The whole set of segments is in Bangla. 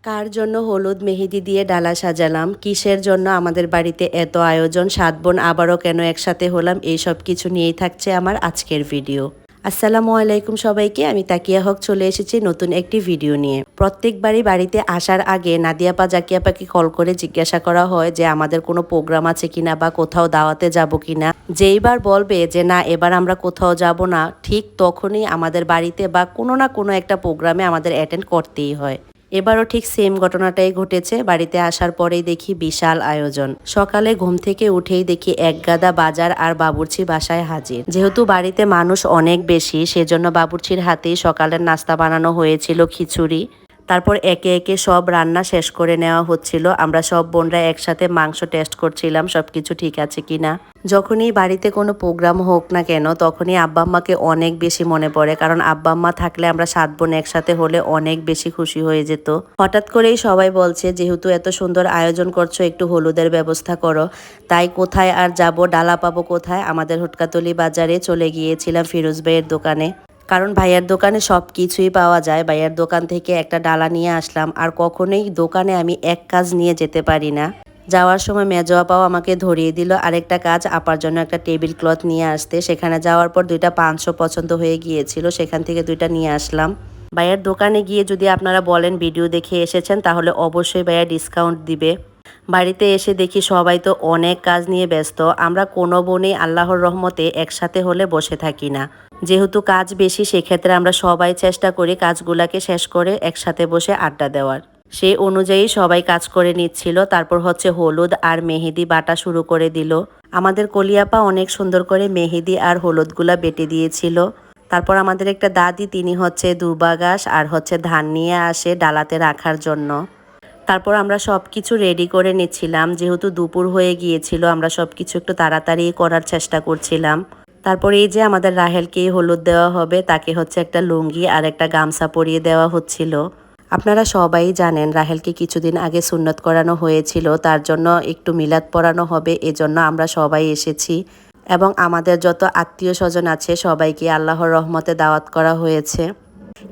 কার জন্য হলুদ মেহেদি দিয়ে ডালা সাজালাম, কিসের জন্য আমাদের বাড়িতে এত আয়োজন, 7 বোন আবারও কেন একসাথে হলাম, এই সব কিছু নিয়েই থাকছে আমার আজকের ভিডিও। আসসালামু আলাইকুম সবাইকে, আমি তাকিয়া হক চলে এসেছি নতুন একটি ভিডিও নিয়ে। প্রত্যেকবারই বাড়িতে আসার আগে নাদিয়াপা জাকিয়াপাকে কল করে জিজ্ঞাসা করা হয় যে আমাদের কোনো প্রোগ্রাম আছে কিনা বা কোথাও দাওয়াতে যাব কিনা। যেইবার বলবে যে না এবার আমরা কোথাও যাব না, ঠিক তখনই আমাদের বাড়িতে বা কোনো না কোনো একটা প্রোগ্রামে আমাদের অ্যাটেন্ড করতেই হয়। এবারও ঠিক সেম ঘটনাটাই ঘটেছে। বাড়িতে আসার পরেই দেখি বিশাল আয়োজন। সকালে ঘুম থেকে উঠেই দেখি এক গাদা বাজার আর বাবুর্চি বাসায় হাজির। যেহেতু বাড়িতে মানুষ অনেক বেশি, সেজন্য বাবুর্চির হাতেই সকালের নাস্তা বানানো হয়েছিল খিচুড়ি। তারপর একে একে সব রান্না শেষ করে নেওয়া হচ্ছিল। আমরা সব বোনরা একসাথে মাংস টেস্ট করছিলাম সবকিছু ঠিক আছে কিনা। যখনই বাড়িতে কোনো প্রোগ্রাম হোক না কেন, তখনই আব্বা আম্মাকে অনেক বেশি মনে পড়ে, কারণ আব্বা আম্মা থাকলে আমরা 7 বোন একসাথে হলে অনেক বেশি খুশি হয়ে যেত। হঠাৎ করেই সবাই বলছে যেহেতু এত সুন্দর আয়োজন করছো, একটু হলুদের ব্যবস্থা করো। তাই কোথায় আর যাব, ডালা পাবো কোথায়, আমাদের হুটকাতলি বাজারে চলে গিয়েছিলাম ফিরোজ ভাইয়ের দোকানে। কারণ ভাইয়ার দোকানে সব কিছুই পাওয়া যায়। ভাইয়ার দোকান থেকে একটা ডালা নিয়ে আসলাম। আর কখনোই দোকানে আমি এক কাজ নিয়ে যেতে পারি না। যাওয়ার সময় মেজো আপাও আমাকে ধরিয়ে দিল আরেকটা কাজ, আপার জন্য একটা টেবিল ক্লথ নিয়ে আসতে। সেখানে যাওয়ার পর 2টা 500 পছন্দ হয়ে গিয়েছিল, সেখান থেকে 2টা নিয়ে আসলাম। ভাইয়ার দোকানে গিয়ে যদি আপনারা বলেন ভিডিও দেখে এসেছেন, তাহলে অবশ্যই ভাইয়া ডিসকাউন্ট দিবে। বাড়িতে এসে দেখি সবাই তো অনেক কাজ নিয়ে ব্যস্ত। আমরা কোনো বোনই আল্লাহর রহমতে একসাথে হলে বসে থাকি না। যেহেতু কাজ বেশি, সেক্ষেত্রে আমরা সবাই চেষ্টা করি কাজগুলাকে শেষ করে একসাথে বসে আড্ডা দেওয়ার। সেই অনুযায়ী সবাই কাজ করে নিচ্ছিল। তারপর হচ্ছে হলুদ আর মেহেদি বাটা শুরু করে দিল। আমাদের কলিয়াপা অনেক সুন্দর করে মেহেদি আর হলুদগুলা বেটে দিয়েছিল। তারপর আমাদের একটা দাদি, তিনি হচ্ছে দুর্বা ঘাস আর হচ্ছে ধান নিয়ে আসে ডালাতে রাখার জন্য। তারপর আমরা সব কিছু রেডি করে নিচ্ছিলাম। যেহেতু দুপুর হয়ে গিয়েছিল, আমরা সব কিছু একটু তাড়াতাড়ি করার চেষ্টা করছিলাম। তারপর এই যে আমাদের রাহেলকেই হলুদ দেওয়া হবে, তাকে হচ্ছে একটা লুঙ্গি আর একটা গামছা পরিয়ে দেওয়া হচ্ছিল। আপনারা সবাই জানেন রাহেলকে কিছুদিন আগে সুন্নত করানো হয়েছিল, তার জন্য একটু মিলাদ পড়ানো হবে, এজন্য আমরা সবাই এসেছি। এবং আমাদের যত আত্মীয় স্বজন আছে সবাইকে আল্লাহর রহমতে দাওয়াত করা হয়েছে।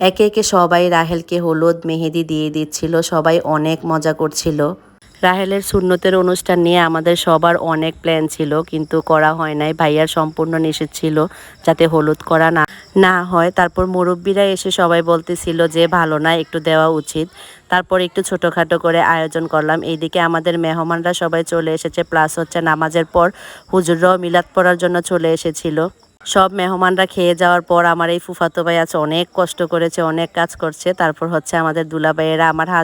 একে একে সবাই রাহেলকে হলুদ মেহেদি দিয়ে দিচ্ছিল, সবাই অনেক মজা করছিল। রাহেলের সুন্নতের অনুষ্ঠান নিয়ে আমাদের সবার অনেক প্ল্যান ছিল, কিন্তু করা হয় নাই। ভাইয়ার সম্পূর্ণ নিষেধ ছিল যাতে হলুদ করা না হয়। তারপর মুরব্বীরা এসে সবাই বলতেছিল যে ভালো না, একটু দেওয়া উচিত। তারপর একটু ছোটোখাটো করে আয়োজন করলাম। এইদিকে আমাদের মেহমানরা সবাই চলে এসেছে, প্লাস হচ্ছে নামাজের পর হুজুররাও মিলাদ পড়ার জন্য চলে এসেছিল। সব মেহমানরা খেয়ে যাওয়ার পর আমার এই ফুফাতো ভাই আছে অনেক কষ্ট করেছে, অনেক কাজ করছে। তারপর হচ্ছে আমাদের দুলাভাইয়েরা আমার হাত